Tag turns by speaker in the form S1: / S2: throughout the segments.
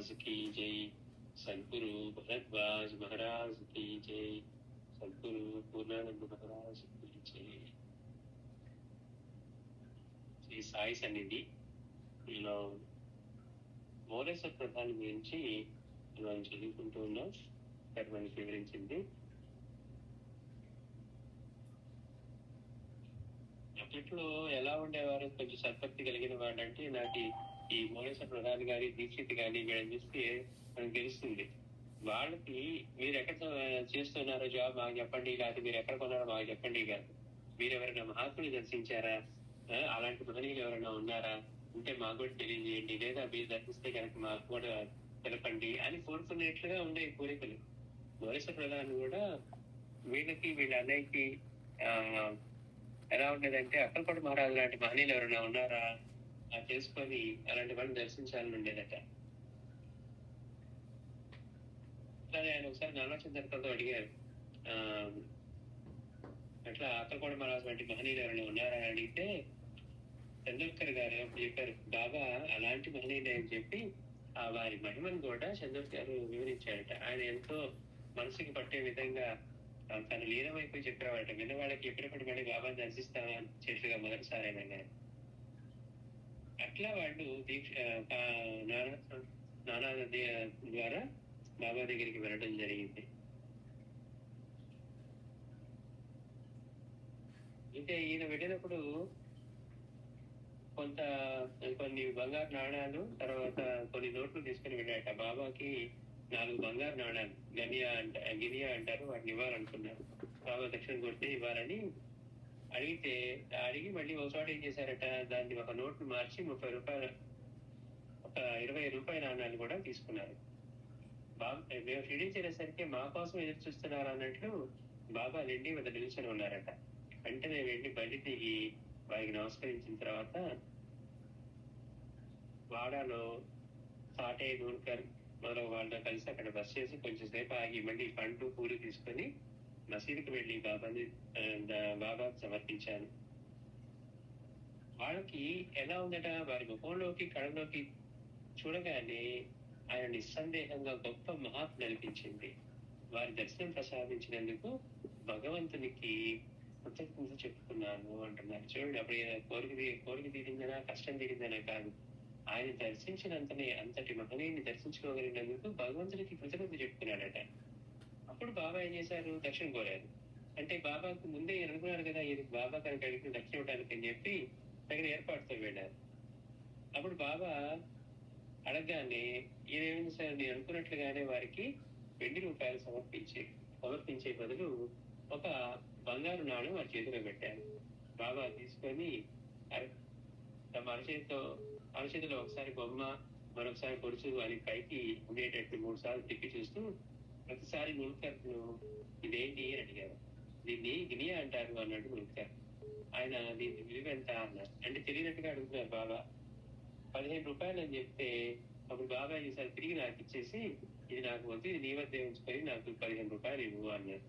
S1: महाराज की जय। सद्गुरु भरद्वाज महाराज की जय। सद्गुरु पूर्णानंद महाराज की जय। శ్రీ సాయి సన్నిధి లో మోరేశ్వర ప్రధాని గురించి మనం చదువుకుంటూ ఉన్నాం. ఇక్కడ మనకి వివరించింది. అప్పట్లో ఎలా ఉండేవారు, కొంచెం సద్భక్తి కలిగిన వాడు అంటే నాటి ఈ మోరేశ్వర ప్రధాని గారి దీక్షిత్ గాని వీళ్ళని చూస్తే మనకు తెలుస్తుంది. వాళ్ళకి మీరు ఎక్కడ చేస్తున్నారో జాబ్ మాకు చెప్పండి, కాదు మీరు ఎక్కడ కొన్నారో మాకు చెప్పండి, కాదు మీరు ఎవరైనా మహాత్ముని దర్శించారా, అలాంటి మహనీయులు ఎవరైనా ఉన్నారా ఉంటే మాకు కూడా తెలియజేయండి, లేదా మీరు దర్శిస్తే కనుక మాకు కూడా తెలపండి అని కోరుకునేట్లుగా ఉండే కోరికలు. మోరేశ్వర ప్రధాని కూడా వీళ్ళకి వీళ్ళ అన్నయ్యకి ఎలా ఉండేదంటే అక్కలకోట మహారాజు లాంటి మహనీయులు ఎవరైనా ఉన్నారా తెలుసుకొని అలాంటి వాళ్ళని దర్శించాలని ఉండేదట. అట్లానే ఆయన ఒకసారి నానాచంద్రతో అడిగారు, అట్లా అక్కలకోట మహారాజు లాంటి మహనీయులు ఎవరైనా ఉన్నారా అని అడిగితే చంద్రకర్ గారు చెప్పారు, బాబా అలాంటి మహనీయులు అని చెప్పి ఆ వారి మహిమను కూడా చంద్రకర్ గారు వివరించారట. ఆయన ఎంతో మనసుకి పట్టే విధంగా తను లీనమైపోయి చెప్పేవాడట. విన్న వాళ్ళకి ఎప్పుడెప్పుడు మళ్ళీ బాబా దర్శిస్తామా చెట్లుగా మొదటిసారి ఆయన. అట్లా వాళ్ళు దీక్ష నానా ద్వారా బాబా దగ్గరికి వెళ్ళడం జరిగింది. అయితే ఈయన వెళ్ళినప్పుడు కొన్ని బంగారు నాణాలు, తర్వాత కొన్ని నోట్లు తీసుకుని వెళ్ళాట. బాబాకి 4 బంగారు నాణాలు గినియా అంటారు, వాటిని ఇవ్వాలనుకున్నారు. బాబా దక్షిణ కొడితే ఇవ్వాలని అడిగి మళ్ళీ ఒకసారి ఏం చేశారట, దాన్ని ఒక నోట్లు మార్చి 30 రూపాయలు, ఒక 20 రూపాయల నాణాలు కూడా తీసుకున్నారు. మేము షిరిడీ చేరేసరికి మా కోసం ఎదురు చూస్తున్నారు అన్నట్లు బాబా లెండి వద్ద నిల్చొని ఉన్నారట. వెంటనే వెళ్ళి బయట దిగి వారికి నమస్కరించిన తర్వాత వాడాలో సాటే నూర్కర్ మొదలగు వాళ్ళతో కలిసి అక్కడ బస్ చేసి కొంచెం సేపు ఆగి మళ్ళీ పండు పూలు తీసుకొని మసీదుకు వెళ్ళి బాబాకు సమర్పించాను. వాళ్ళకి ఎలా ఉందట, వారి ముఖంలోకి కళ్ళలోకి చూడగానే ఆయన నిస్సందేహంగా గొప్ప మహాత్మ అనిపించింది. వారి దర్శనం ప్రసాదించినందుకు భగవంతునికి కృతజ్ఞత చెప్పుకున్నాను అంటున్నారు. చూడండి, అప్పుడు కోరిక తీరిందనా కష్టం తీరిందనా కాదు, ఆయన దర్శించినంతనే అంతటి మహనీయుని దర్శించుకోగలిగినందుకు భగవంతుడికి కృతజ్ఞత చెప్పుకున్నాడట. అప్పుడు బాబా ఏం చేశారు, దక్షిణ కోరారు. అంటే బాబాకు ముందే అనుకున్నారు కదా, ఇది బాబా కనుక అడిగిన దక్షిణ ఇవ్వడానికి అని చెప్పి తగిన ఏర్పాటుతో వెళ్ళారు. అప్పుడు బాబా అడగగానే ఈయనేమైంది సార్, నేను అనుకున్నట్లుగానే వారికి 20 రూపాయలు సమర్పించే బదులు ఒక బంగారు నాణం వారి చేతిలో పెట్టారు. బాబా తీసుకొని తమ అరచేతిలో ఒకసారి బొమ్మ, మరొకసారి పొడుచు అని పైకి ఉండేటట్టు 3 సార్లు తిప్పి చూస్తూ ప్రతిసారి ముల్కర్ను ఇదేంటి అని అడిగారు. దీన్ని గినియా అంటారు అన్నాడు ముల్కర్. ఆయన దీన్ని విలువ ఎంత అన్నారు. అంటే తెలియనట్టుగా అడుగుతున్నారు బాబా. 15 రూపాయలు అని చెప్తే అప్పుడు బాబా ఈసారి తిరిగి నాకు ఇచ్చేసి, ఇది నాకు వద్దు, ఇది నీ వద్ద ఉంచుకొని నాకు 15 రూపాయలు ఇవ్వు అన్నారు.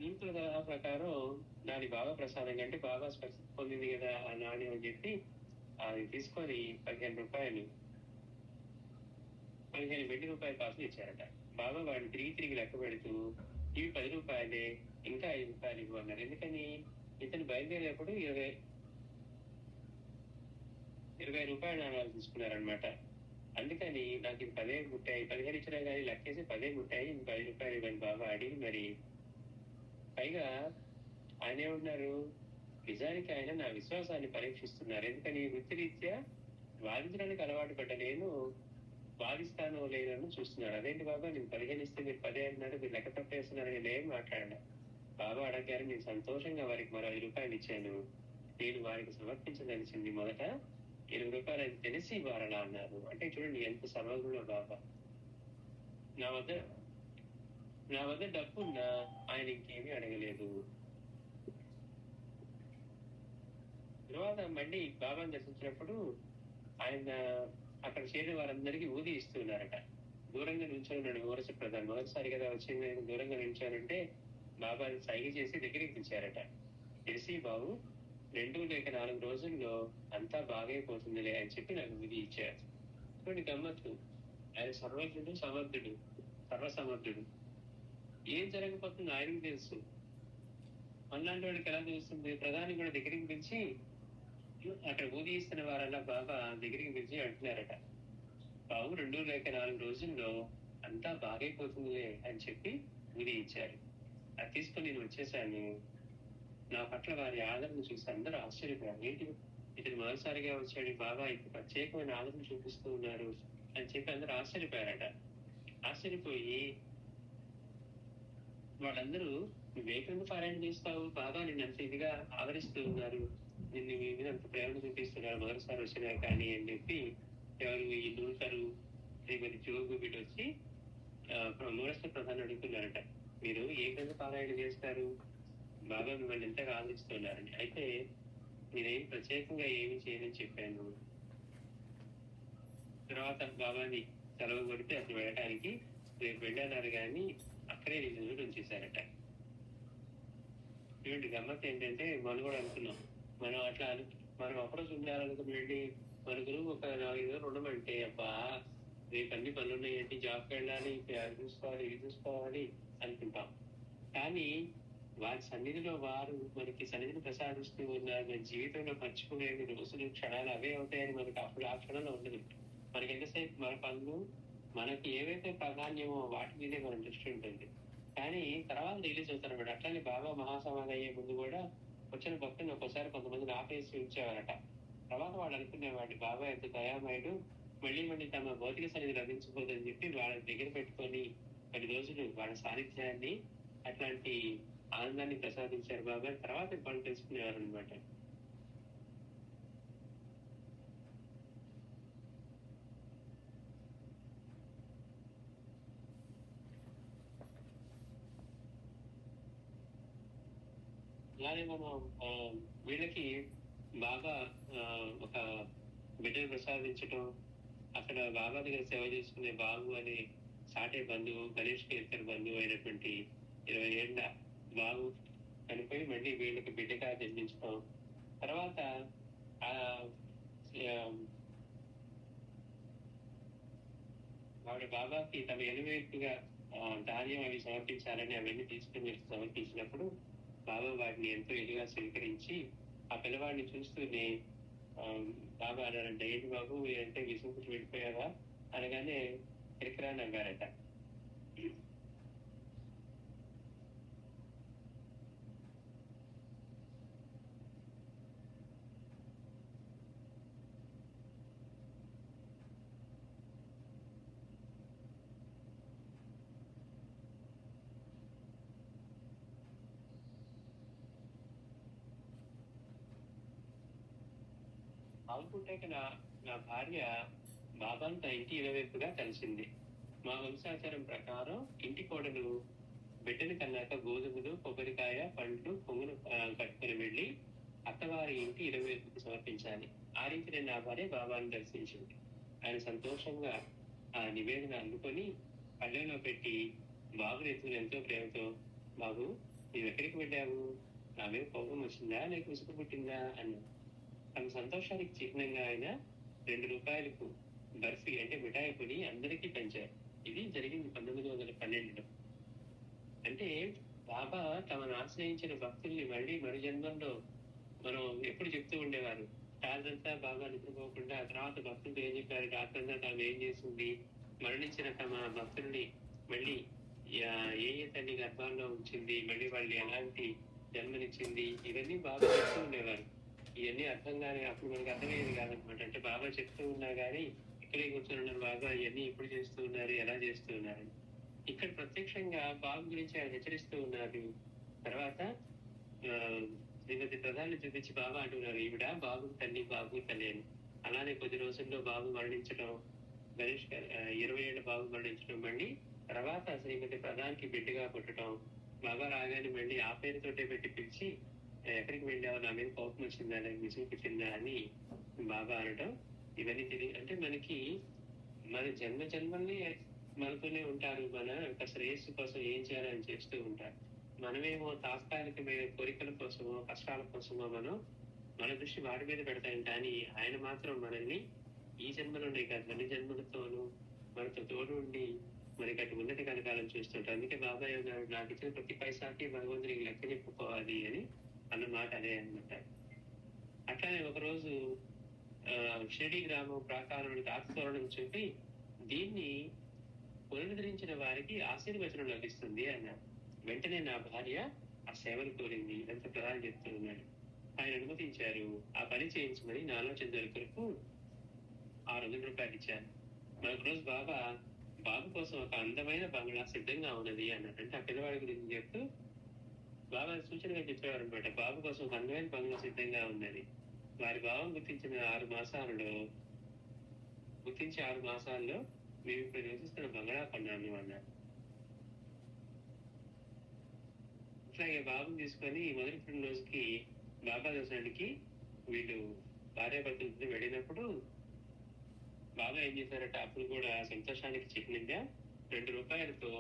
S1: నీతుల సలహా ప్రకారం దాని బాబా ప్రసాదం కంటే బాబా స్పర్శ పొందింది కదా ఆ నాణ్యం అని చెప్పి అది తీసుకొని 15 రూపాయలు 15 వెండి రూపాయల కాసులు ఇచ్చారట. బాబా వాడిని తిరిగి లెక్క పెడుతూ ఇవి 10 రూపాయలే, ఇంకా 5 రూపాయలు ఇవ్వు అన్నారు. ఎందుకని, ఇతను బయలుదేరేప్పుడు 20 రూపాయల నాణాలు తీసుకున్నారనమాట. అందుకని నాకు ఇది 10 ముట్టాయి, 15 ఇచ్చినా కానీ లెక్కేసి 10 ముట్టాయి, 10 రూపాయలు ఇవ్వని బాబా అడిగి. మరి పైగా ఆయన ఏమన్నారు, నిజానికి ఆయన నా విశ్వాసాన్ని పరీక్షిస్తున్నారు. ఎందుకని, వృత్తిరీత్యా వాదించడానికి అలవాటు పడ్డ నేను వాదిస్తానో లేనని చూస్తున్నారు. అదేంటి బాబా, నేను 15 ఇస్తే మీరు 10 అంటున్నారు, మీరు లెక్క తప్పేస్తున్నారు, నేను ఏం మాట్లాడినా. బాబా అడగారు, నేను సంతోషంగా వారికి మరో 5 రూపాయలు ఇచ్చాను. నేను వారికి సమర్పించదలిచింది మొదట 20 రూపాయలు అని తెలిసి వారలా అన్నారు. అంటే చూడండి ఎంత సమగ్రంలో బాబా. నా వద్ద డబ్బున్నా ఆయన ఇంకేమీ అడగలేదు. తర్వాత మళ్ళీ బాబాను దర్శించినప్పుడు ఆయన అక్కడ చేరిన వారందరికీ ఊది ఇస్తున్నారట. దూరంగా నిల్చొని మోరేశ్వర ప్రధాని మొదటిసారి కదా వచ్చింది, దూరంగా నిల్చోనంటే బాబా సైగ చేసి దగ్గరికి పిలిచారట. తెలిసి బాబు 2 లేక 4 రోజుల్లో అంతా బాగైపోతుందిలే అని చెప్పి నాకు ఊది ఇచ్చారు. చూడండి గమ్మత్తు. ఆయన సర్వజ్ఞుడు, సమర్థుడు, సర్వసమర్థుడు. ఏం జరగబోతుందో ఆయనకి తెలుసు. మనలాంటి వాడికి ఎలా తెలుస్తుంది? ప్రధాని కూడా దగ్గరికి పిలిచి, అక్కడ ఊది ఇస్తున్న వారల్లా బాబా దగ్గరికి పిలిచి అంటున్నారట, బాబు 2 లేక 4 రోజుల్లో అంతా బాగైపోతుందిలే అని చెప్పి ఊది ఇచ్చారు. అది తీసుకొని నేను వచ్చేసాను. నా పట్ల వారి ఆదరణ చూసి అందరూ ఆశ్చర్యపోయారు. ఏంటి ఇతను మొదటిసారిగా వచ్చాడు, బాబా ఇప్పుడు ప్రత్యేకమైన ఆదరణ చూపిస్తూ ఉన్నారు అని చెప్పి అందరూ ఆశ్చర్యపోయారట. ఆశ్చర్యపోయి వాళ్ళందరూ, నువ్వేకెందుకు పారాయణ చేస్తావు, బాబా నిన్ను అంత ఇదిగా ఆదరిస్తూ ఉన్నారు, నిన్ను మీ మీద అంత ప్రేమ చూపిస్తున్నారు మొదటిసారి వచ్చినా కానీ అని చెప్పి ఎవరు ఈ నూకరు శ్రీమతి జోగు వీటి వచ్చి మూడస్థ ప్రధాని అడుగుతున్నారట, మీరు ఏ గ్రంథ పారాయణ చేస్తారు, బాబా మిమ్మల్ని ఎంతగా ఆదరిస్తున్నారని. అయితే నేనేం ప్రత్యేకంగా ఏమి చేయనని చెప్పాను. తర్వాత బాబాని సెలవు కొడితే అసలు వెళ్ళడానికి రేపు వెళ్ళన్నారు కానీ అక్కడే నిజంగా ఉంచేశారట. ఇటువంటి గమ్మత్ ఏంటంటే మనం కూడా అనుకున్నాం, మనం అట్లా మనం అప్రోచ్ ఉండాలనుకుని వెళ్ళి మన గురువు ఒక 4 రోజులు ఉండమంటే, అబ్బా రేపు అన్ని పనులు ఉన్నాయంటే జాబ్కి వెళ్ళాలి, అది చూసుకోవాలి, ఇది చూసుకోవాలి అనుకుంటాం. కానీ వారి సన్నిధిలో వారు మనకి సన్నిధిని ప్రసాదిస్తూ ఉన్నారు. మన జీవితంలో మర్చిపోలేని రోజులు, క్షణాలు అవే అవుతాయని మనకి అప్పుడు ఆ క్షణంలో ఉండదు. మనకి ఎంతసేపు మన పనులు, మనకి ఏవైతే ప్రాధాన్యమో వాటి మీదే మన దృష్టి ఉంటుంది. కానీ తర్వాత రిలీజ్ అవుతారు అన్నమాట. అట్లానే బాబా మహాసమాధి అయ్యే ముందు కూడా వచ్చిన భక్తులు ఒక్కోసారి కొంతమందిని ఆపేసి ఉంచేవారట. తర్వాత వాళ్ళు అనుకునేవాడు, బాబా ఎంత దయామయుడు, మళ్ళీ తమ భౌతిక సన్నిధి లభించబోదని చెప్పి వాళ్ళ దగ్గర పెట్టుకొని 10 రోజులు వాళ్ళ సాన్నిధ్యాన్ని, అట్లాంటి ఆనందాన్ని ప్రసాదించారు బాబా. తర్వాత వాళ్ళు తెలుసుకునేవారు అనమాట. అలానే మనం వీళ్ళకి బాగా ఒక బిడ్డను ప్రసాదించడం, అక్కడ బాబా దగ్గర సేవ చేసుకునే బాబు అనే సాటే బంధువు, గణేష్ కేర్కర్ బంధువు అయినటువంటి 20 ఏళ్ల బాబు చనిపోయి మళ్ళీ వీళ్ళకి బిడ్డగా జన్మించడం. తర్వాత ఆవిడ బాబాకి తమ ఎలువైపుగా ధాన్యం అవి సమర్పించాలని అవన్నీ తీసుకుని సమర్పించినప్పుడు బాబా వాటిని ఎంతో ఇదిగా స్వీకరించి ఆ పిల్లవాడిని చూస్తూనే బాబా అన్నారంట, ఏంటి బాబు అంటే విసుగుకు వెళ్ళిపోయావా అనగానే ఎక్కరా నవ్వారట. అనుకుంటే నా భార్య బాబాను తన ఇంటి ఇరువైపుగా కలిసింది. మా వంశాచారం ప్రకారం ఇంటి కోడలు బిడ్డను కన్నాక గోధుమలు, కొబ్బరికాయ, పండ్లు, పొంగును కట్టుకుని వెళ్ళి అత్తవారి ఇంటి ఇరువైపుకు సమర్పించాలి. ఆ రీతి నేను నా భార్య బాబాను దర్శించింది. ఆయన సంతోషంగా ఆ నివేదన అందుకొని పల్లెలో పెట్టి బాబుని ఎత్తుకుని ఎంతో ప్రేమతో, బాబు నువ్వు ఎక్కడికి వెళ్ళావు, నా మీద కోపం వచ్చిందా లేక విసుగు పుట్టిందా అన్నా. తమ సంతోషానికి చిహ్నంగా ఆయన 2 రూపాయలకు బర్ఫీ అంటే మిఠాయి కొని అందరికీ పెంచారు. ఇది జరిగింది 1912లో. అంటే బాబా తమను ఆశ్రయించిన భక్తుల్ని మళ్ళీ మరు జన్మంలో మనం ఎప్పుడు చెప్తూ ఉండేవారు, రాత్రంతా బాగా నిద్రపోకుండా తర్వాత భక్తులు ఏం చెప్పారు, రాత్రంతా తాము ఏం చేసింది, మరణించిన తమ భక్తుల్ని మళ్ళీ ఏ తల్లి గర్భాల్లో ఉంచింది, మళ్ళీ వాళ్ళు ఎలాంటి జన్మనిచ్చింది, ఇవన్నీ బాగా చెప్తూ ఉండేవారు. ఇవన్నీ అర్థం కానీ అప్పుడు మనకి అర్థమయ్యేది కాదనమాట. అంటే బాబా చెప్తూ ఉన్నా కానీ ఇక్కడే కూర్చొని ఉన్నారు బాబా, ఇవన్నీ ఎప్పుడు చేస్తూ ఉన్నారు, ఎలా చేస్తూ ఉన్నారు. ఇక్కడ ప్రత్యక్షంగా బాబు గురించి ఆయన హెచ్చరిస్తూ ఉన్నారు. తర్వాత శ్రీమతి ప్రధాని చూపించి బాబా అంటున్నారు, ఈవిడ బాబు తల్లి, బాబు తల్లి అని. అలానే కొద్ది రోజుల్లో బాబు మరణించడం, గణేష్ 20 ఏళ్ల బాబు మరణించడం, మళ్ళీ తర్వాత శ్రీమతి ప్రధానికి బిడ్డగా పుట్టడం, బాబా రాగానే మళ్ళీ ఆ పేరుతోటే పెట్టి పిలిచి ఎక్కడికి వెళ్ళావు, నా మీద కోపం వచ్చిందా లేక విసుగు పుట్టిందా అని బాబా అనడం. ఇవన్నీ తెలియ అంటే మనకి మన జన్మల్ని మనతోనే ఉంటారు. మన యొక్క శ్రేయస్సు కోసం ఏం చేయాలని చేస్తూ ఉంటారు. మనమేమో తాత్కాలికమైన కోరికల కోసమో కష్టాల కోసమో మన దృష్టి వారి మీద పెడతాం. కానీ ఆయన మాత్రం మనల్ని ఈ జన్మలోనే కాదు అన్ని జన్మలతోనూ మనతో తోడు ఉండి మనకి అటు ఉన్నతి కనకాలం చూస్తుంటారు. అందుకే బాబాయ్ అన్నాడు, నాకు ఇచ్చిన ప్రతి పైసాకి భగవంతునికి లెక్క చెప్పుకోవాలి అని అన్న మాట అదే అనమాట. అట్లానే ఒకరోజు షిరిడి గ్రామం ప్రాకారానికి ఆత్మతోరణం చెప్పి దీన్ని పునరుద్ధరించిన వారికి ఆశీర్వచనం లభిస్తుంది అన్నారు. వెంటనే నా భార్య ఆ సేవలు కోరింది. ఎంత ప్రధానం చెప్తూ ఉన్నాడు. ఆయన అనుమతించారు. ఆ పని చేయించమని నా ఆలోచన దొరికరకు 600 రూపాయలు ఇచ్చాను. మరొక రోజు బాబు కోసం ఒక అందమైన బంగ్లా సిద్ధంగా ఉన్నది అన్నాడు. అంటే ఆ పిల్లవాడి గురించి చెప్తూ బాబా సూచనగా చెప్పేవారు అనమాట. బాబు కోసం ఒక అందమైన బంగ్లా సిద్ధంగా ఉన్నది. వారి భావం గుర్తించిన 6 మాసాల్లో మేము ఇప్పుడు నివసిస్తున్న బంగ్లా కొన్నాను అన్నారు. అట్లాగే బాబుని తీసుకొని మొదటి పుట్టినరోజుకి బాబా దర్శనానికి వీళ్ళు భార్యాభర్తలతో వెళ్ళినప్పుడు బాబా ఏం చేశారట, అప్పుడు కూడా సంతోషానికి చిహ్నంగా 2 రూపాయలతో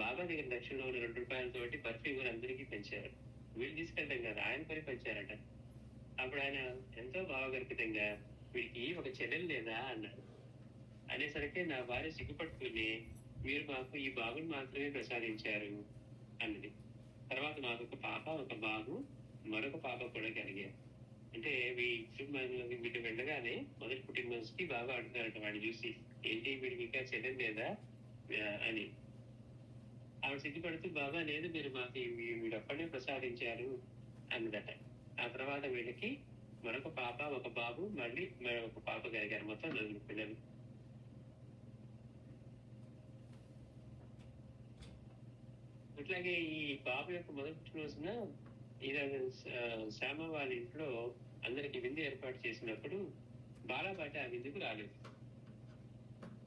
S1: బాబా దగ్గర దక్షిణలో ఉన్న 2 రూపాయలతోటి బర్ఫీ కూడా అందరికీ పెంచారు. వీళ్ళు తీసుకెళ్ళడం కదా, ఆయన పని పెంచారట. అప్పుడు ఆయన ఎంతో భావగర్భితంగా వీడికి ఒక చెల్లెలు లేదా అన్నాడు. అనేసరికి నా భార్య సిగ్గుపట్టుకుని మీరు మాకు ఈ బాబుని మాత్రమే ప్రసాదించారు అన్నది. తర్వాత మాకు ఒక పాప ఒక బాబు మరొక పాప కూడా కలిగారు. అంటే వీళ్ళు వెళ్ళగానే మొదటి పుట్టినరోజుకి బాబా అడుగుతారట వాడిని చూసి, ఏంటి వీడికి ఇంకా చెల్లెలు లేదా అని. ఆవిడ సిగ్గుపడుతూ బాబా లేదు, మీరు మాకు వీడు అప్పనే ప్రసాదించారు అన్నదట. ఆ తర్వాత వీళ్ళకి మరొక పాప ఒక బాబు మళ్ళీ మరొక పాప కలిగారు. మొత్తం 4 పిల్లలు. అట్లాగే ఈ బాబు యొక్క మొదటి పుట్టినరోజున ఈరోజు శ్యామ వాళ్ళ ఇంట్లో అందరికి విందు ఏర్పాటు చేసినప్పుడు బాలాబాట ఆ విందుకు రాలేదు.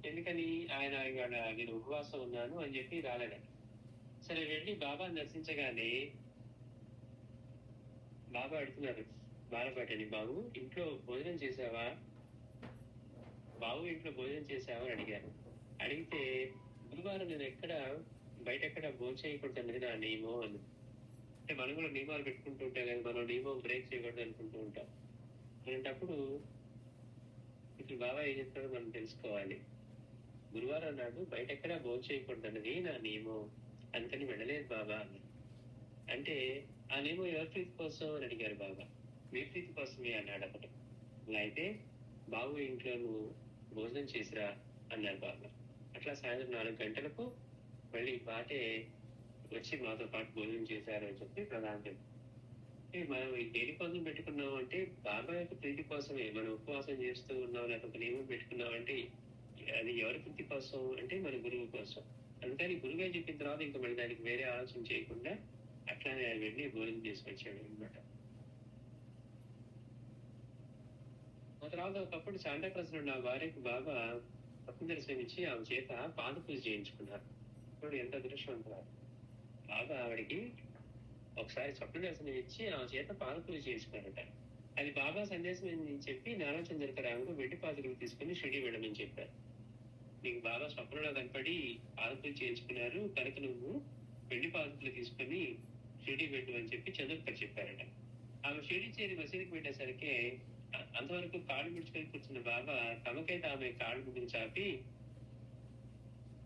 S1: ఎందుకని? ఆయన ఇవాళ నేను ఉపవాసం ఉన్నాను అని చెప్పి రాలేదట. సరే వెళ్ళి బాబాని దర్శించగానే బాబా అడుగుతున్నారు బాలబాటని, బాబు ఇంట్లో భోజనం చేసావా అని అడిగారు. అడిగితే గురువారం నేను బయట ఎక్కడ భోజనం చేయకూడదు నా నియమం అని. అంటే మనం కూడా నియమాలు పెట్టుకుంటూ ఉంటాం కదా, మనం నియమం బ్రేక్ చేయకూడదు అనుకుంటూ ఉంటాం. అలాంటప్పుడు ఇప్పుడు బాబా ఏం చెప్తాడో మనం తెలుసుకోవాలి. గురువారం నాడు బయట ఎక్కడా భోజనం చేయకూడదు అన్నది నా నియమం, అందుకని వెళ్ళలేదు బాబా అని. అంటే ఆ నియమం ఎవరి ప్రీతి కోసం అని అడిగారు బాబా. మీ ప్రీతి కోసమే అన్నాడు అప్పుడు. అలా అయితే బాబు ఇంట్లో నువ్వు భోజనం చేసిరా అన్నారు బాబా. అట్లా సాయంత్రం 4 గంటలకు మళ్ళీ బాటే వచ్చి మాతో పాటు భోజనం చేశారు అని చెప్పి ప్రధానం. మనం దేనికోసం పెట్టుకున్నాం అంటే బాబా యొక్క ప్రీతి కోసమే. మనం ఉపవాసం చేస్తూ ఉన్నాం, లేకపోతే నియమం పెట్టుకున్నాం అంటే అది ఎవరి ప్రీతి కోసం అంటే మన గురువు కోసం. అందుకని గురువుగా చెప్పిన తర్వాత ఇంకా మళ్ళీ దానికి వేరే ఆలోచన చేయకుండా అట్లానే ఆయన వెళ్ళి భోజనం చేసుకొచ్చాడు అనమాట. ఆ తర్వాత ఒకప్పుడు శాంతాక్లాస్ నా భార్యకు బాబా స్వప్న దర్శనం ఇచ్చి ఆమె చేత పాద పూజ చేయించుకున్నారు. ఇప్పుడు ఎంత అదృష్టవంతురాలు. బాబా ఆవిడికి ఒకసారి స్వప్న దర్శనం ఇచ్చి ఆమె చేత పాద పూజ చేయించుకున్నారట. అది బాబా సందేశం అని చెప్పి నారాచంద్రకరావుకు వెండి పాదుకలు తీసుకుని షిరిడి వెళ్ళమని చెప్పారు. నీకు బాబా స్వప్నంలో కనపడి పాద పూజ చేయించుకున్నారు కనుక నువ్వు వెండి పాదుకలు తీసుకుని షిరిడి వెళ్ళు అని చెప్పి చంద్రకర్ చెప్పారట. ఆమె షిరిడి చేరి మసీదుకి వెళ్ళేసరికి అంతవరకు కాళ్ళు ముడుచుకొని కూర్చున్న బాబా తమకైతే ఆమె కాళ్ళు ముందుకు చాపి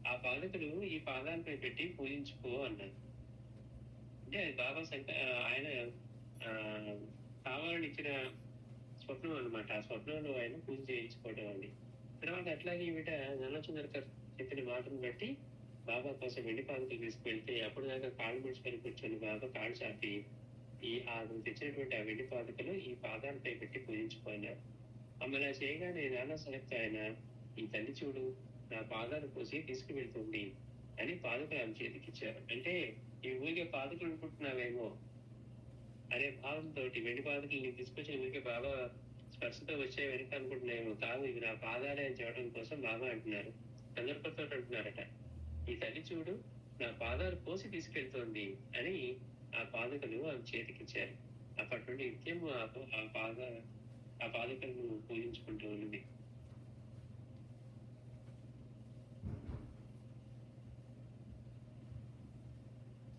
S1: ఆ పాదుకలు ఈ పాదాలపై పెట్టి పూజించుకో అన్నారు. అంటే బాబా ఆయన కావాలని ఇచ్చిన స్వప్నం అనమాట. ఆ స్వప్నంలో ఆయన పూజ చేయించుకోవడం అండి. తర్వాత అట్లాగే ఈవిడ నల్లచంద్రకర్ చెప్పిన మాటను బట్టి బాబా కోసం వెండి పాదుకలు తీసుకువెళ్తే అప్పుడు దాకా కాళ్ళు ముడుచుకొని కూర్చొని బాబా కాళ్ళు చాపి తెచ్చినటువంటి ఆ వెండి పాదుకలు ఈ పాదాలపై పెట్టి పూజించుకున్నారు. అలా చేయగానే నానా సాహెబ్ ఆయన ఈ తల్లి చూడు నా పాదాలు కోసి తీసుకువెళ్తుంది అని పాదుకలు ఆమె చేతికిచ్చారు. అంటే ఈ ఊరికే పాదుకలు అనుకుంటున్నావేమో అనే భావంతో వెండి పాదుకలు తీసుకొచ్చిన ఊరికే బాబా స్పర్శతో వచ్చే వెనక అనుకుంటున్నాయేమో, కాదు ఇవి నా పాదాలే అని చెప్పడం కోసం బాబా అంటున్నారు. సందర్భంతో అంటున్నారట, ఈ తల్లి చూడు నా పాదాలు కోసి తీసుకెళ్తోంది అని ఆ పాదుకలు ఆమె చేతికిచ్చారు. అప్పటి నుండి నిత్యం ఆ పాదుకలను పూజించుకుంటూ ఉన్నది.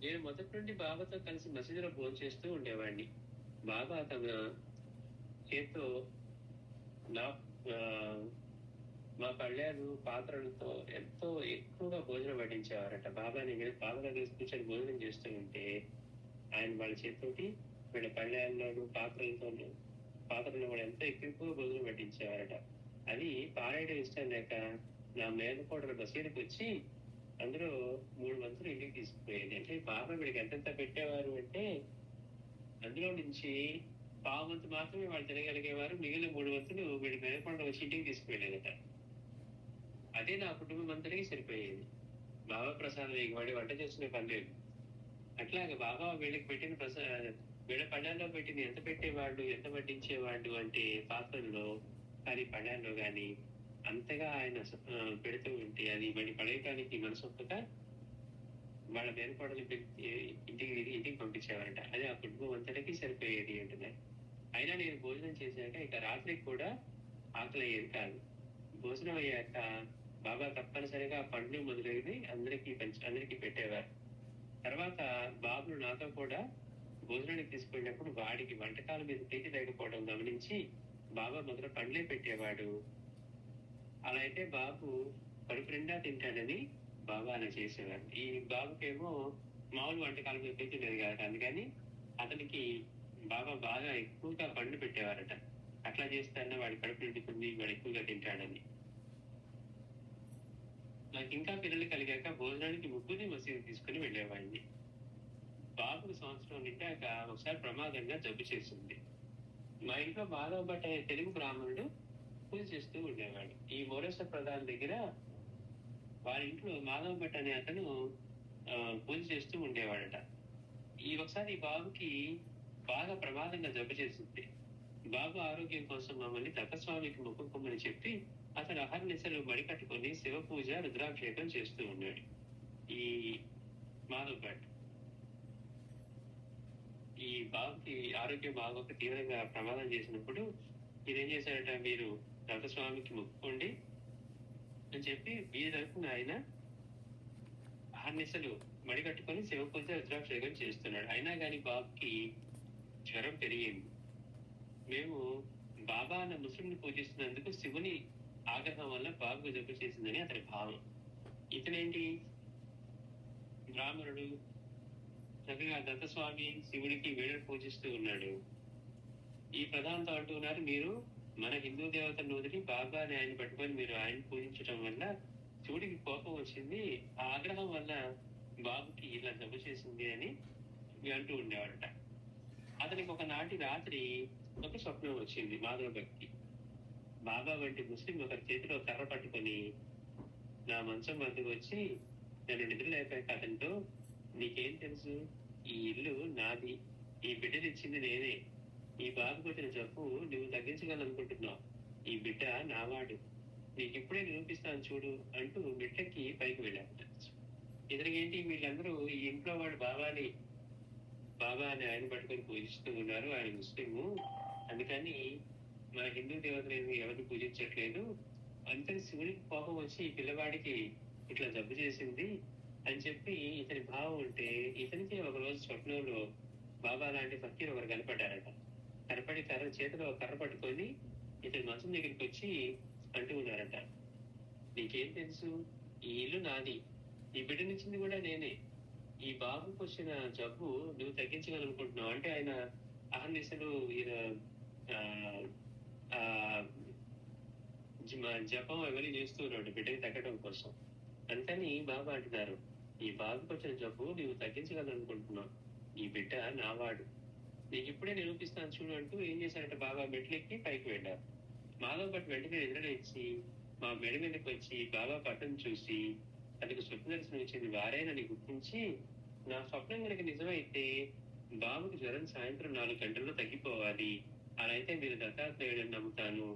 S1: నేను మొదటి నుండి బాబాతో కలిసి మసీదులో భోజనం చేస్తూ ఉండేవాడిని. బాబా తమ చేత్తో మా పళ్ళాలు పాత్రలతో ఎంతో ఎక్కువగా భోజనం వడ్డించేవారట. బాబాని మీద పాత్ర తీసుకొచ్చి భోజనం చేస్తూ ఉంటే ఆయన వాళ్ళ చేతితోటి వీళ్ళ పళ్ళాల్లోనూ పాత్రలను కూడా ఎంతో ఎక్కువ భోజనం వడ్డించేవారట. అది పారేయడం ఇష్టం లేక నా మేనకోడలు బసీనికి వచ్చి అందులో 3 వంతులు ఇంటికి తీసుకుపోయేది. అంటే బాబా వీడికి ఎంతెంత పెట్టేవారు అంటే అందులో నుంచి 1/4 వంతు మాత్రమే వాళ్ళు తినగలిగేవారు. మిగిలిన 3 వంతులు వీడి మేనకోడలు వచ్చి ఇంటికి తీసుకువెళ్ళేదట. అదే నా కుటుంబం అందరికీ సరిపోయేది. బాబా ప్రసాదం వాడి వంట చేసుకునే పని లేదు. అట్లాగే బాబా వీళ్ళకి పెట్టిన వీళ్ళ పళ్ళాల్లో పెట్టింది ఎంత పెట్టేవాళ్ళు, ఎంత వడ్డించేవాళ్ళు అంటే పాత్రల్లో కానీ పళ్ళాల్లో కానీ అంతగా ఆయన పెడుతూ ఉంటే అది వాడి పడేయడానికి మనసు ఒప్పక వాళ్ళ మేనకోడలు ఇంటికి పంపించేవారంట. అది ఆ కుటుంబం అంతటికీ సరిపోయేది అంటున్నారు. అయినా నేను భోజనం చేశాక ఇక రాత్రికి కూడా ఆకలి అయ్యేది కాదు. భోజనం అయ్యాక బాబా తప్పనిసరిగా పండ్లు మొదలైనవి అందరికీ పెట్టేవారు. తర్వాత బాబును నాతో కూడా భోజనానికి తీసుకెళ్ళినప్పుడు వాడికి వంటకాల మీద ప్రీతి లేకపోవడం గమనించి బాబా మొదలు పండ్లే పెట్టేవాడు. అలా అయితే బాబు కడుపు నిండా తింటాడని బాబా అలా చేసేవాడు. ఈ బాబుకేమో మామూలు వంటకాల మీద ప్రీతి లేదు కదా, అందుకని అతనికి బాబా బాగా ఎక్కువగా పండ్లు పెట్టేవారట. అట్లా చేస్తారన్న వాడి కడుపు నిండుతుంది, వాడు ఎక్కువగా తింటాడని. నాకు ఇంకా పిల్లలు కలిగాక భోజనానికి ముగ్గురిని మసీదు తీసుకుని వెళ్ళేవాడిని. బాబుకు సంవత్సరం నిండాక ఒకసారి ప్రమాదంగా జబ్బు చేసింది. మా ఇంట్లో మాధవ భట్ అనే తెలుగు బ్రాహ్మణుడు పూజ చేస్తూ ఉండేవాడు. ఈ మోరేశ్వర ప్రధాన దగ్గర వారి ఇంట్లో మాధవ భట్ అనే అతను పూజ చేస్తూ ఉండేవాడట. ఒకసారి ఈ బాబుకి బాగా ప్రమాదంగా జబ్బు చేసింది. బాబు ఆరోగ్యం కోసం మమ్మల్ని దత్తస్వామికి మొక్కుకోమని చెప్పి అతను అహర్నిశలు మడి కట్టుకుని శివ పూజ, రుద్రాభిషేకం చేస్తూ ఉన్నాడు. ఈ మాధవ్ భట్ ఈ బాబుకి ఆరోగ్యం బాగోక తీవ్రంగా ప్రమాదం చేసినప్పుడు ఈయనేం చేశాడట, మీరు దత్తస్వామికి మొక్కుకోండి అని చెప్పి వీరి తరఫున ఆయన అహర్నిశలు మడి కట్టుకొని శివ పూజ, రుద్రాభిషేకం చేస్తున్నాడు. అయినా కానీ బాబుకి జ్వరం పెరిగింది. మేము బాబా అన్న ముస్లింని పూజిస్తున్నందుకు శివుని ఆగ్రహం వల్ల బాబుకు జబ్బు చేసిందని అతని భావం. ఇతనేంటి బ్రాహ్మణుడు, చక్కగా దత్తస్వామి శివుడికి వేడుక పూజిస్తూ ఉన్నాడు. ఈ ప్రధానంతో అంటున్నారు, మీరు మన హిందూ దేవతను వదిలి బాబాని ఆయన పట్టుకొని మీరు ఆయన పూజించడం వల్ల శివుడికి కోపం వచ్చింది, ఆ ఆగ్రహం వల్ల బాబుకి ఇలా జబ్బు చేసింది అని అంటూ ఉండేవాడట. అతనికి ఒకనాటి రాత్రి ఒక స్వప్నం వచ్చింది. మాధవ భక్తి బాబా వంటి ముస్లిం ఒక చేతిలో కర్ర పట్టుకొని నా మంచం వద్దకు వచ్చి నన్ను నిద్రలేపాక అతనితో, నీకేం తెలుసు, ఈ ఇల్లు నాది, ఈ బిడ్డనిచ్చింది నేనే, ఈ బాబు కొట్టిన జబ్బు నువ్వు తగ్గించగలనుకుంటున్నావు, ఈ బిడ్డ నావాడు, నీకు ఇప్పుడే నిరూపిస్తాను చూడు అంటూ బిడ్డకి పైకి వెళ్ళాడు. ఇతనికేంటి, వీళ్ళందరూ ఈ ఇంట్లో వాడు బాబా అని ఆయన పట్టుకొని పూజిస్తూ ఉన్నారు, ఆయన ముస్లిము, అందుకని మన హిందూ దేవతలను ఎవరిని పూజించట్లేదు, అంతని శివుడికి కోపం వచ్చి ఈ పిల్లవాడికి ఇట్లా జబ్బు చేసింది అని చెప్పి ఇతని భావం ఉంటే, ఇతనికి ఒక రోజు స్వప్నంలో బాబా లాంటి ఫకీర్ ఒకరు కనపడ్డారట. కనపడి చేతిలో కర్ర పట్టుకొని ఇతని మంచం దగ్గరికి వచ్చి అంటూ ఉన్నారట, నీకేం తెలుసు, ఈ ఇల్లు నాది, ఈ బిడ్డనిచ్చింది కూడా నేనే, ఈ బాబుకు వచ్చిన జబ్బు నువ్వు తగ్గించగలనుకుంటున్నావు అంటే ఆయన అహర్నిశలు జపం ఎవరి చేస్తూ ఉన్నాడు బిడ్డకి తగ్గడం కోసం. అందుకని బాబా అంటున్నారు, ఈ బాబుకు వచ్చిన జబ్బు నువ్వు తగ్గించగలనుకుంటున్నావు, ఈ బిడ్డ నావాడు, నీకు ఇప్పుడే నిరూపిస్తాను చూడు అంటూ ఏం చేశారంటే బాబా మెట్లెక్కి పైకి వెళ్ళారు. మాధవ్ భట్ వెంటనే నిద్రలేచి మా మెడ మీదకి వచ్చి బాబా పట్టం చూసి తనకు స్వప్న దర్శనం ఇచ్చింది వారేనని గుర్తించి, నా స్వప్నం కనుక నిజమైతే బాబుకు జ్వరం సాయంత్రం 4 గంటల్లో తగ్గిపోవాలి, అలా అయితే మీరు దత్తాత్రేయుడని నమ్ముతాను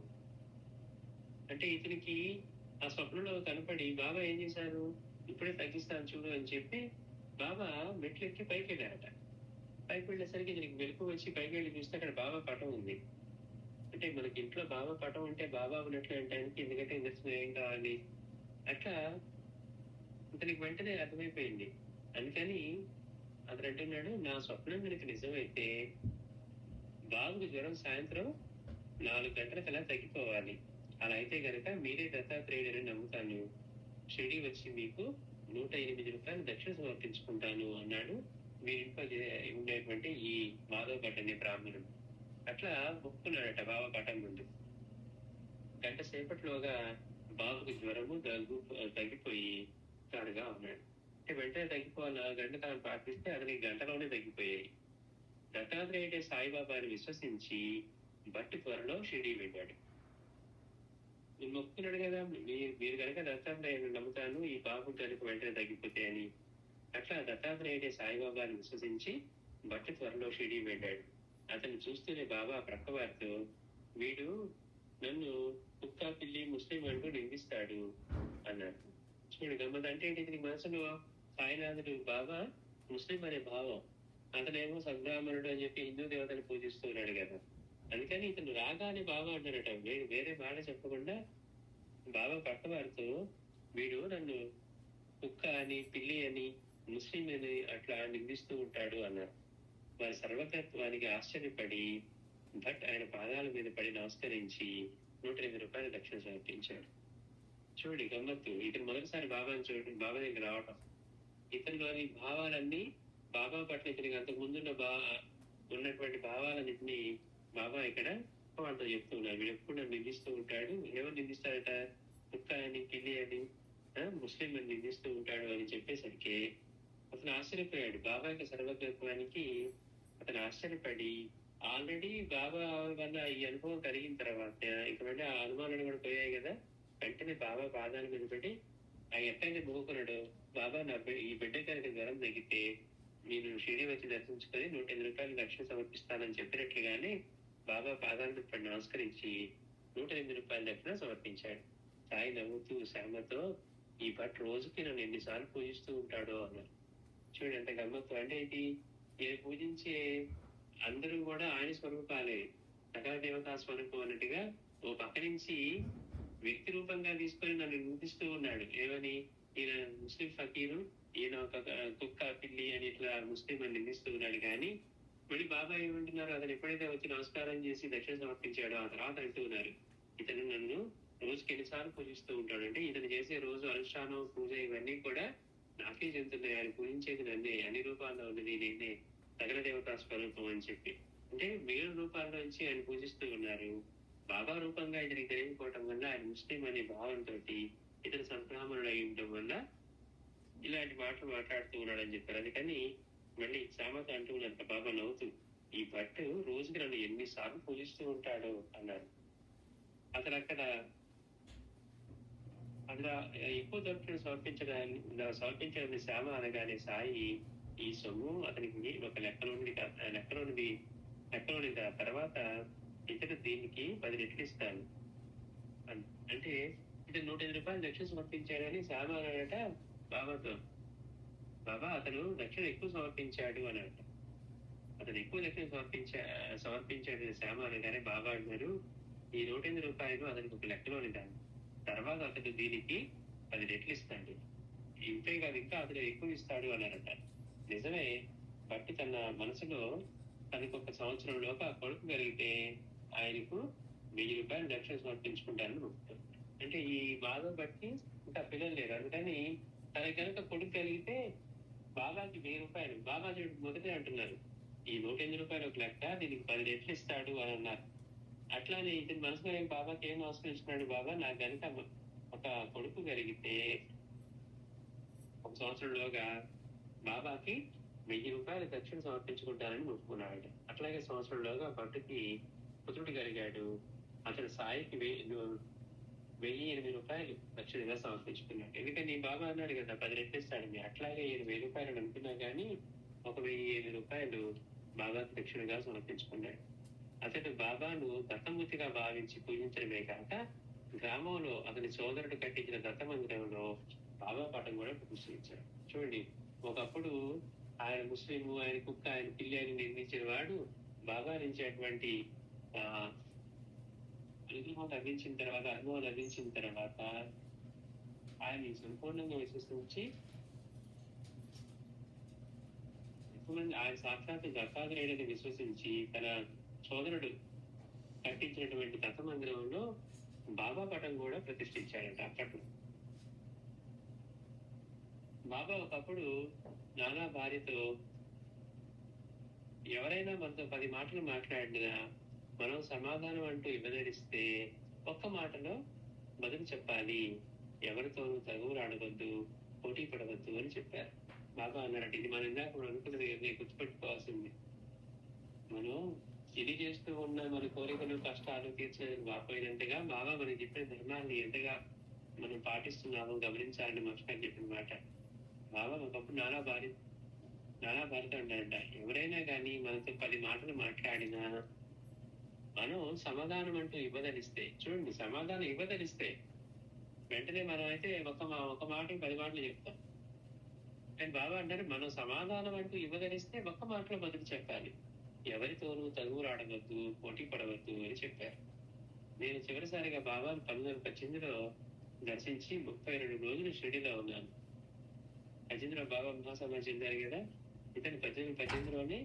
S1: అంటే ఇతనికి ఆ స్వప్నంలో కనపడి బాబా ఏం చేశారు, ఇప్పుడే తగ్గిస్తాను చూడు అని చెప్పి బాబా మెట్లు ఎక్కి పైకి వెళ్ళారట. పైకి వెళ్ళేసరికి ఇతనికి మెలకు వచ్చి పైకి వెళ్ళి చూస్తే అక్కడ బాబా పటం ఉంది. అంటే మనకి ఇంట్లో బాబా పటం ఉంటే బాబా ఉన్నట్లు అంటానికి ఎందుకంటే ఇండస్ట్రీ ఏం కావాలి, అట్లా ఇతనికి వెంటనే అర్థమైపోయింది. అందుకని అతను అంటున్నాడు, నా స్వప్నం కనుక నిజమైతే బాబుకు జ్వరం సాయంత్రం 4 గంటలకల్లా తగ్గిపోవాలి, అలా అయితే గనక మీరే దత్తాత్రేయుడని నమ్ముతాను. షిరిడి వచ్చి మీకు 108 రూపాయలు దక్షిణ సమర్పించుకుంటాను అన్నాడు మీరింట్లో ఉండేటువంటి ఈ మాధవ్ భట్ అనే బ్రాహ్మణుడు. అట్లా మొక్కున్నాడట బాబా పటం ముందు. గంట సేపట్లోగా బాబుకి జ్వరము తగ్గిపోయి తాడుగా ఉన్నాడు. అంటే వెంటనే తగ్గిపోవాలా, గంట తాను ప్రార్థిస్తే అతనికి గంటలోనే తగ్గిపోయాయి. దత్తాత్రేయుడే సాయిబాబాని విశ్వసించి భట్ త్వరలో షిరిడి వెళ్ళాడు. మొక్కున్నాడు కదా, మీరు కనుక దత్తాత్రేయుడు నమ్ముతాను, ఈ బాబు కనుక వెంటనే తగ్గిపోతే అని. అట్లా దత్తాత్రేయుడే సాయిబాబాని విశ్వసించి భట్ త్వరలో షిరిడి వెళ్ళాడు. అతను చూస్తూనే బాబా ప్రక్కవారితో, వీడు నన్ను కుక్క పిల్లి ముస్లిం అంటూ నిందిస్తాడు అన్నాడు. చూడు గమ్మత్. అంటే ఏంటి, మనసులో సాయినాథుడు బాబా ముస్లిం అనే భావం, అతనేమో సద్బ్రాహ్మణుడు అని చెప్పి హిందూ దేవతను పూజిస్తూ ఉన్నాడు కదా. అందుకని ఇతను రాగానే బాబా అంటారట, వేరే మాట చెప్పకుండా బాబా పక్కవారితో, వీడు నన్ను కుక్క అని పిల్లి అని ముస్లిం అని అట్లా నిందిస్తూ ఉంటాడు అన్నారు. వారి సర్వకత్వానికి ఆశ్చర్యపడి భట్ ఆయన పాదాల మీద పడి నమస్కరించి 108 రూపాయలు దక్షిణ సమర్పించాడు. చూడండి గమ్మత్తు. ఇతను మొదటిసారి బాబాని చూడండి, బాబా దగ్గర రావటం. ఇతనిలోని భావాలన్నీ బాబా పట్ల ఇతనికి అంతకు ముందున్న ఉన్నటువంటి భావాలన్నింటినీ బాబా ఇక్కడ వాళ్ళతో చెప్తూ ఉన్నారు. వీడు ఎప్పుడు నన్ను నిందిస్తూ ఉంటాడు, ఎవరు నిందిస్తాడట, కుక్క అని పిల్లి అని ముస్లిం అని నిందిస్తూ ఉంటాడు అని చెప్పేసరికి అతను ఆశ్చర్యపోయాడు. బాబా యొక్క సర్వజ్ఞత్వానికి అతను ఆశ్చర్యపడి, ఆల్రెడీ బాబా వల్ల ఈ అనుభవం కలిగిన తర్వాత ఇక వెంటనే ఆ అనుమానాలు కూడా పోయాయి కదా, వెంటనే బాబా పాదాల మీద పెట్టి ఆయన ఎట్లయితే మొక్కుకున్నాడు, బాబా నా ఈ బిడ్డ కనుక జ్వరం తగ్గితే నేను షిరిడి వచ్చి దర్శించుకొని 108 రూపాయలు దక్షిణ సమర్పిస్తానని చెప్పినట్లుగానే బాబా పాదాలను పడి నమస్కరించి 108 రూపాయల దక్షిణ సమర్పించాడు. సాయి నవ్వుతూ శ్యామతో, ఈ భట్ రోజుకి నన్ను ఎన్నిసార్లు పూజిస్తూ ఉంటాడో అన్నారు. చూడండి ఎంత గమ్మత్తు. అంటే ఇది పూజించే అందరూ కూడా ఆయన స్వరూపాలే, సకల దేవతా స్వరూపం అన్నట్టుగా ఓ పక్క నుంచి వ్యక్తి రూపంగా తీసుకొని నన్ను నిందిస్తూ ఉన్నాడు. ఏమని, ఈయన ముస్లిం ఫకీరు, ఈయన ఒక కుక్క పిల్లి అని ఇట్లా ముస్లిం అని నిందిస్తూ ఉన్నాడు. కానీ మళ్ళీ బాబా ఏమంటున్నారు, అతను ఎప్పుడైతే వచ్చి నమస్కారం చేసి దక్షిణ సమర్పించాడో ఆ తర్వాత అంటూ ఉన్నారు, ఇతను నన్ను రోజుకి ఎన్నిసార్లు పూజిస్తూ ఉంటాడు. అంటే ఇతను చేసే రోజు అనుష్ఠానం పూజ ఇవన్నీ కూడా నాకే చెందుతున్నాయి, ఆయన పూజించేది నన్నే, అన్ని రూపాల్లో ఉన్నది నేనే, సకల దేవతా స్వరూపం అని చెప్పి. అంటే వేరు రూపాల్లోంచి ఆయన పూజిస్తూ ఉన్నారు. బాబా రూపంగా ఇతనికి తెలియకపోవటం వల్ల ఆయన ముస్లిం అనే భావంతో ఇతను సంబ్రాహ్మణుడు అయి ఉండటం వల్ల ఇలాంటి మాటలు మాట్లాడుతూ ఉన్నాడని చెప్పారు. అందుకని మళ్ళీ సామత అంటూ ఉన్నంత బాబా నవ్వుతూ, ఈ భట్టు రోజుకి నన్ను ఎన్నిసార్లు పూజిస్తూ ఉంటాడు అన్నారు. అతను అక్కడ ఎక్కువ దక్షిణ సమర్పించడాన్ని శ్యామ అనగానే సాయి ఈ సొమ్ము అతనికి ఒక లెక్కలోని తర్వాత ఇతను దీనికి 10 రెట్లు ఇస్తాను అంటే ఇతను 108 రూపాయలు దక్షిణ సమర్పించాడని శ్యామ అన్నాడట బాబాతో. బాబా అతను దక్షిణ ఎక్కువ సమర్పించాడు అని అంట. అతను ఎక్కువ దక్షిణ సమర్పించాడు శ్యామ అనగానే బాబా అన్నారు, ఈ 108 రూపాయలు అతనికి ఒక లెక్కలోని దాన్ని, తర్వాత అతను దీనికి 10 రెట్లు ఇస్తాడు, ఇంతే కాదు ఇంకా అతను ఎక్కువ ఇస్తాడు అన్నారట. నిజమే. బట్టి తన మనసులో తనకు ఒక సంవత్సరంలోగా కొడుకు కలిగితే ఆయనకు 1000 రూపాయలు దక్షిణ సమర్పించుకుంటానని మొక్కుతాడు. అంటే ఈ బాధ బట్టి ఇంకా పిల్లలు లేరు. అందుకని తనకి కనుక కొడుకు కలిగితే బాబాకి 1000 రూపాయలు, బాబా మొదటే అంటున్నారు, ఈ 108 రూపాయలు ఒక లెక్క, దీనికి 10 రెట్లు ఇస్తాడు అని అన్నారు. అట్లానే ఇతని మనసులో బాబాకి ఏం నమస్కరిస్తున్నాడు, బాబా నాకు కనుక ఒక కొడుకు కలిగితే ఒక సంవత్సరంలోగా బాబాకి 1000 రూపాయలు దక్షిణ సమర్పించుకుంటానని మొక్కుకున్నాడు. అట్లాగే సంవత్సరంలోగా భట్టుకి పుత్రుడు కలిగాడు. అతను సాయికి 1008 రూపాయలు దక్షిణగా సమర్పించుకున్నాడు. ఎందుకని బాబా అన్నాడు కదా 10 రెట్లు ఇస్తాడని. అట్లాగే 1000 రూపాయలు అనుకున్నా కానీ ఒక 1008 రూపాయలు బాబాకి దక్షిణగా సమర్పించుకున్నాడు. అతడు బాబాను దత్తమూర్తిగా భావించి పూజించడమే కాక గ్రామంలో అతని సోదరుడు కట్టించిన దత్త మందిరంలో బాబా పటం కూడా ప్రతిష్ఠించాడు. చూడండి, ఒకప్పుడు ఆయన ముస్లిము, ఆయన కుక్క, ఆయన పిల్లి అని నిర్మించిన వాడు బాబా నుంచి అటువంటి అనుభవం లభించిన తర్వాత ఆయన సంపూర్ణంగా విశ్వసించి ఆయన సాక్షాత్ దత్తాత్రేయుడిని విశ్వసించి తన సోదరుడు కట్టించినటువంటి దత్త మందిరంలో బాబా పటం కూడా ప్రతిష్ఠించాడంట అప్పట్లో. బాబా ఒకప్పుడు నానా భార్యతో ఎవరైనా మనతో 10 మాటలు మాట్లాడినా మనం సమాధానం అంటూ ఇవ్వదరిస్తే ఒక్క మాటలో బదులు చెప్పాలి, ఎవరితోనూ తగువులాడవద్దు, పోటీ పడవద్దు అని చెప్పారు. బాబా అన్నారంటే ఇది మనం ఇందాక మనం అనుకున్నది గుర్తుపెట్టుకోవాల్సింది. మనం ఇది చేస్తూ ఉన్న మన కోరికలు కష్టాలు తీర్చడానికి బాపోయినంతగా బాబా మనకి చెప్పిన ధర్మాన్ని ఎంతగా మనం పాటిస్తున్నామో గమనించాలని మర్చిపోయి చెప్పిన మాట. బాబా ఒకప్పుడు నానా భార్యతో ఉండాలంట ఎవరైనా కానీ మనతో 10 మాటలు మాట్లాడినా మనం సమాధానం అంటూ ఇవ్వదలిస్తే, చూడండి సమాధానం ఇవ్వదలిస్తే వెంటనే మనం అయితే ఒక మాటకి 10 మాటలు చెప్తాం. కానీ బాబా అంటారు మనం సమాధానం అంటూ ఇవ్వదలిస్తే ఒక్క మాటలో బదులు చెప్పాలి, ఎవరితోనూ తగువులాడవద్దు, పోటీ పడవద్దు అని చెప్పారు. నేను చివరిసారిగా బాబాను 1918లో దర్శించి 32 రోజులు షిరిడీలో ఉన్నాను. 18లో బాబా మహాసమాజం చెందారు కదా, ఇతను 1818లోనే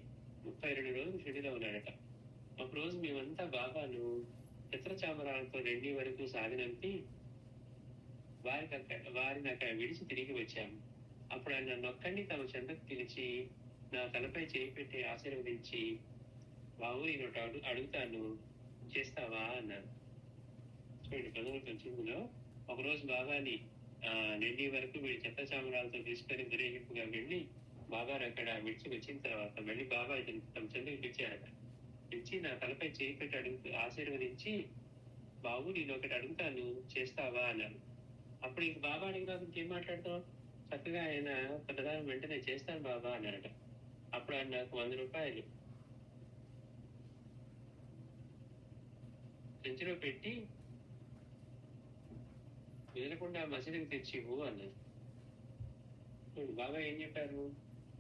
S1: 32 రోజులు షిరిడీలో ఉన్నాడట. ఒక రోజు మేమంతా బాబాను చిత్రచామరాలతో రెండి వరకు సాగనంపి వారిని అక్కడ విడిచి తిరిగి వచ్చాము. అప్పుడు ఆయన నన్నొక్కడిని తమ చెంతకు పిలిచి నా తలపై చేయి పెట్టి ఆశీర్వదించి, బాబు నేను అడుగుతాను చేస్తావా అన్నాను. చూడండి 1918లో ఒకరోజు బాబాని నెల్లి వరకు వీడి చెత్త చామరాలతో తీసుకొని ఊరేగింపుగా వెళ్ళి బాబాను అక్కడ విడిచి వచ్చిన తర్వాత మళ్ళీ బాబా తమ చెంతకు పిలిచారట. పిలిచి నా తలపై చేయి పెట్టి ఆశీర్వదించి, బాబు నేను ఒకటి అడుగుతాను చేస్తావా అన్నాను. అప్పుడు ఇంక బాబా అడిగినా ఇంకేం మాట్లాడతాం, చక్కగా ఆయన ప్రధానం వెంటనే చేస్తాను బాబా అన్నారట. అప్పుడు ఆయన నాకు 100 రూపాయలు సంచిలో పెట్టి వెదలకుండా మసీదుకి తెచ్చి ఇవ్వు అన్నారు. బాబా ఏం చెప్పారు,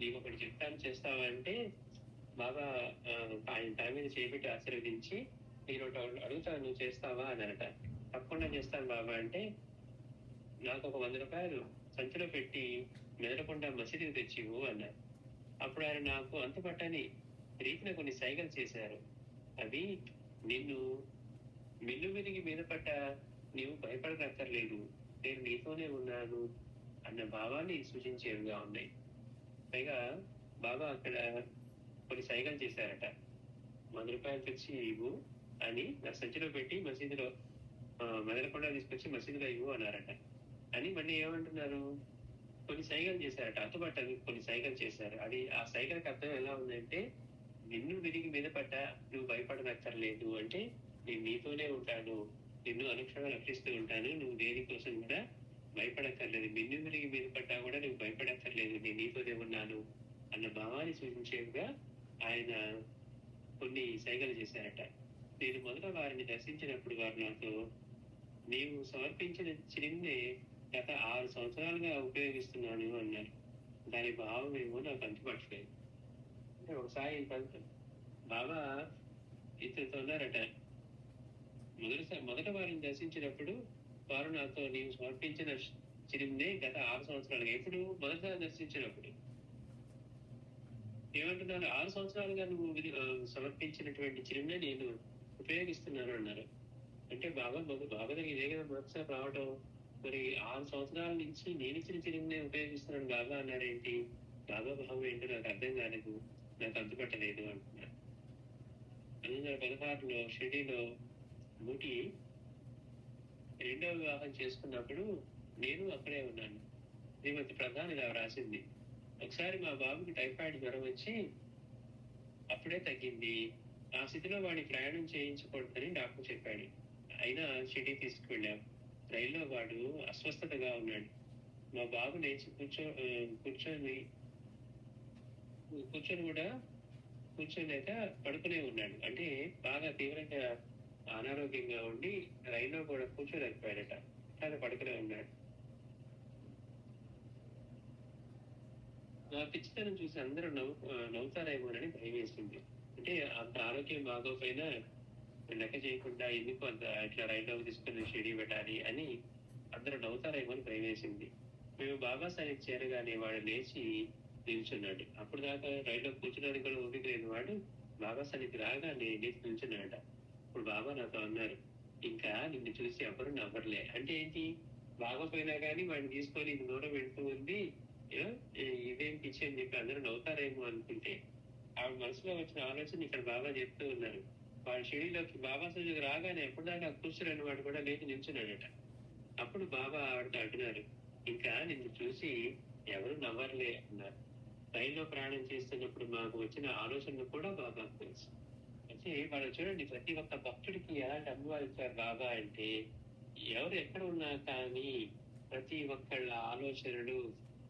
S1: నీకు ఒకటి చెప్తాను చేస్తావా అంటే బాబా ఆయన తల మీద చేపెట్టి ఆశీర్వదించి నేను ఒకటి అడుగుతాను చేస్తావా అన్నారట. తప్పకుండా చేస్తాను బాబా అంటే నాకు ఒక 100 రూపాయలు సంచిలో పెట్టి మెదలకుండా మసీదుకి తెచ్చి ఇవ్వు అన్నారు. అప్పుడు ఆయన నాకు అంతుపట్టని రీతిన కొన్ని సైగలు చేశారు. అవి నిన్ను మిల్లు విరిగి మీద పట్ట నీవు భయపడనక్కర్లేదు, నేను నీతోనే ఉన్నాను అన్న భావాన్ని సూచించేవిగా ఉన్నాయి. పైగా బాబా అక్కడ కొన్ని సైగలు చేశారట. 100 రూపాయలు తెచ్చి ఇవ్వు అని నా సంచిలో పెట్టి మసీదులో మెదలకుండా తీసుకొచ్చి మసీదులో ఇవ్వు అన్నారట. అని మళ్ళీ ఏమంటున్నారు, కొన్ని సైగలు చేశారట, అతుపట్టని కొన్ని సైగలు చేశారు. అది ఆ సైగలకు అర్థం ఎలా ఉందంటే నిన్ను విరిగి మీద పట్ట నువ్వు భయపడనక్కర్లేదు అంటే నేను నీతోనే ఉంటాను, నిన్ను అనుక్షణం రక్షిస్తూ ఉంటాను, నువ్వు దేనికోసం కూడా భయపడక్కర్లేదు, నిన్ను విరిగి మీద పడ్డా కూడా నువ్వు భయపడక్కర్లేదు, నేను నీతోనే ఉన్నాను అన్న భావాన్ని సూచించేవిగా ఆయన కొన్ని సైగలు చేశారట. నేను మొదట వారిని దర్శించినప్పుడు వారు నాతో నీవు సమర్పించిన చిరిన్నే గత 6 సంవత్సరాలుగా ఉపయోగిస్తున్నాను అన్నారు. దాని భావం ఏమో నాకు అంతుపట్టలేదు. అంటే ఒకసారి బాబా ఇతనితో ఉన్నారట, మొదట వారిని దర్శించినప్పుడు వారు నాతో నీవు సమర్పించిన చిరిన్నే గత 6 సంవత్సరాలుగా, ఎప్పుడు మొదటిసారి దర్శించినప్పుడు ఏమంటున్నారు, 6 సంవత్సరాలుగా నువ్వు సమర్పించినటువంటి చిరునే నేను ఉపయోగిస్తున్నాను అన్నారు. అంటే బాబా దగ్గర ఇదే కదా మొదటిసారి రావడం, మరి 6 సంవత్సరాల నుంచి నేను ఇచ్చిన చిరునే ఉపయోగిస్తున్నాను బాబా అన్నారేంటి, బాబా భావం ఏంటో నాకు అర్థం కాలేదు, నాకు అంతుపట్టలేదు అంటున్నారు. 1916లో షిరిడీలో మూటి 2వ వివాహం చేసుకున్నప్పుడు నేను అక్కడే ఉన్నాను. శ్రీమతి ప్రధాని ఇలా రాసింది, ఒకసారి మా బాబుకి టైఫాయిడ్ జ్వరం వచ్చి అప్పుడే తగ్గింది. ఆ స్థితిలో వాడిని ప్రయాణం చేయించకూడదని డాక్టర్ చెప్పాడు. అయినా షిరిడీ తీసుకువెళ్ళాం. రైల్లో వాడు అస్వస్థతగా ఉన్నాడు. మా బాబు లేచి కూర్చోలేక పడుకునే ఉన్నాడు. అంటే బాగా తీవ్రంగా అనారోగ్యంగా ఉండి రైల్లో కూడా కూర్చోలేకపోయాడట, అలా పడుకునే ఉన్నాడు. నా పిచ్చితనం చూసి అందరూ నవ్వుతారేమోనని భయం వేసింది. అంటే అంత ఆరోగ్యం బాగోపోయినా లెక్క చేయకుండా ఎందుకు అంత ఇట్లా రైల్లో తీసుకుని షిరిడీ పెట్టాలి అని అందరూ నవ్వుతారేమో అని భయం వేసింది. మేము బాబా సైన్కి చేరగానే వాడు లేచి నిల్చున్నాడు. అప్పుడు దాకా రైల్లో కూర్చోడానికి కూడా ఓపిక లేని వాడు బాబా సన్నిధికి రాగానే లేచి నిల్చున్నాడట. ఇప్పుడు బాబా నాతో అన్నారు, ఇంకా నిన్ను చూసి ఎవరు నవ్వరులే. అంటే ఏంటి, బాగోపోయినా కానీ వాడిని తీసుకొని ఇది దూరం వెళ్తూ ఉంది. ఏ, ఇదేం పిచ్చి అని చెప్పి అందరూ నవ్వుతారేమో అనుకుంటే, ఆవిడ మనసులో వచ్చిన ఆలోచన ఇక్కడ బాబా చెప్తూ ఉన్నారు. వాడి షిరిడీలోకి బాబా సన్నిధికి రాగానే ఎప్పటిదాకా కూర్చుని వాడు కూడా లేచి నిల్చున్నాడట. అప్పుడు బాబా ఆవిడతో అంటున్నారు, ఇంకా నిన్ను చూసి ఎవరు నవ్వరులే అన్నారు. రైల్లో ప్రయాణం చేస్తున్నప్పుడు మాకు వచ్చిన ఆలోచనలు కూడా బాబాకు తెలుసు. అయితే వాళ్ళు చూడండి, ప్రతి ఒక్క భక్తుడికి ఎలాంటి అనుభవాలు ఇచ్చారు బాబా అంటే, ఎవరు ఎక్కడ ఉన్నా కానీ ప్రతి ఒక్కళ్ళ ఆలోచనలు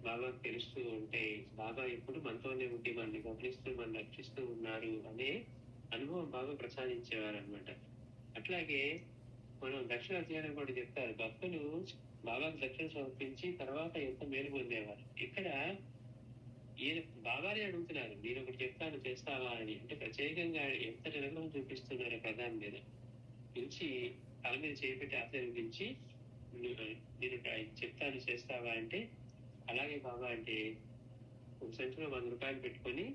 S1: బాబాకు తెలుస్తూ ఉంటే, బాబా ఎప్పుడు మనతోనే ఉండి మనల్ని గమనిస్తూ మనల్ని రక్షిస్తూ ఉన్నారు అనే అనుభవం బాబా ప్రసాదించేవారు అనమాట. అట్లాగే మనం దక్షిణ అధ్యయనం కూడా చెప్తారు, భక్తులు బాబాకు దక్షిణ సమర్పించి తర్వాత ఎంత మేలు పొందేవారు. ఇక్కడ ఈయన బాబానే అడుగుతున్నారు, నేను ఒకటి చెప్తాను చేస్తావా అని. అంటే ప్రత్యేకంగా ఎంత నిలకడం చూపిస్తున్నారు ప్రధాని మీద. పిలిచి తల మీద చేపెట్టి ఆశీర్వదించి, నేను చెప్తాను చేస్తావా అంటే, అలాగే బాబా అంటే ఒక సంచిలో 100 రూపాయలు పెట్టుకొని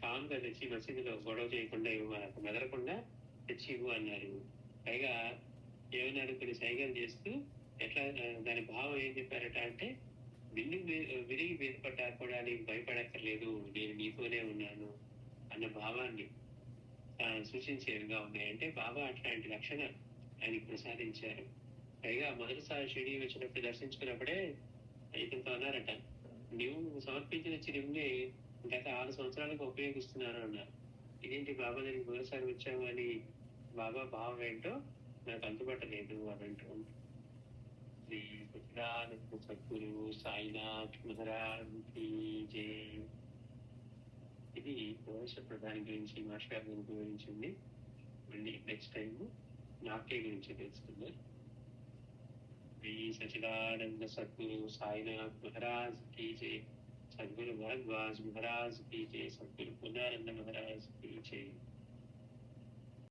S1: కామ్గా తెచ్చి మసీదులో గొడవ చేయకుండా ఇవ్వాలి, మెదలకుండా తెచ్చి ఇవ్వు అన్నారు. పైగా ఏమన్నారు, కొన్ని సైగలు చేస్తూ ఎట్లా దాని భావం ఏం చెప్పారట అంటే, విరిగి మీద పడ్డా కూడా నీకు భయపడక్కర్లేదు, నేను నీతోనే ఉన్నాను అన్న భావాన్ని సూచించేవిగా ఉన్నాయి. అంటే బాబా అట్లాంటి రక్షణ ఆయనకి ప్రసాదించారు. పైగా మొదటిసారి షిరిడీ వచ్చినప్పుడు దర్శించుకున్నప్పుడే ఇతనితో అన్నారట, నువ్వు సమర్పించిన చిరుని గత 6 సంవత్సరాలుగా ఉపయోగిస్తున్నాను అన్నారు. ఇదేంటి బాబా దగ్గరికి మొదటిసారి వచ్చావు అని బాబా భావం ఏంటో నాకు అందుబట్టలేదు అని అంటూ శ్రీ సచ్చిదానంద సద్గురు సాయినాథ్ మహారాజ్ కీ జై. ఇది భవిష ప్రధాని గురించి మాస్టర్ గారి గురించింది. మళ్ళీ నెక్స్ట్ టైం నాకే గురించి తెలుసుకుందాం. శ్రీ సచ్చిదానంద సద్గురు సాయినాథ్ మహారాజ్ కీ జై. సద్గురు భరద్వాజ్ महाराज की जय. सद्गुरु पुनानंद महाराज की जय.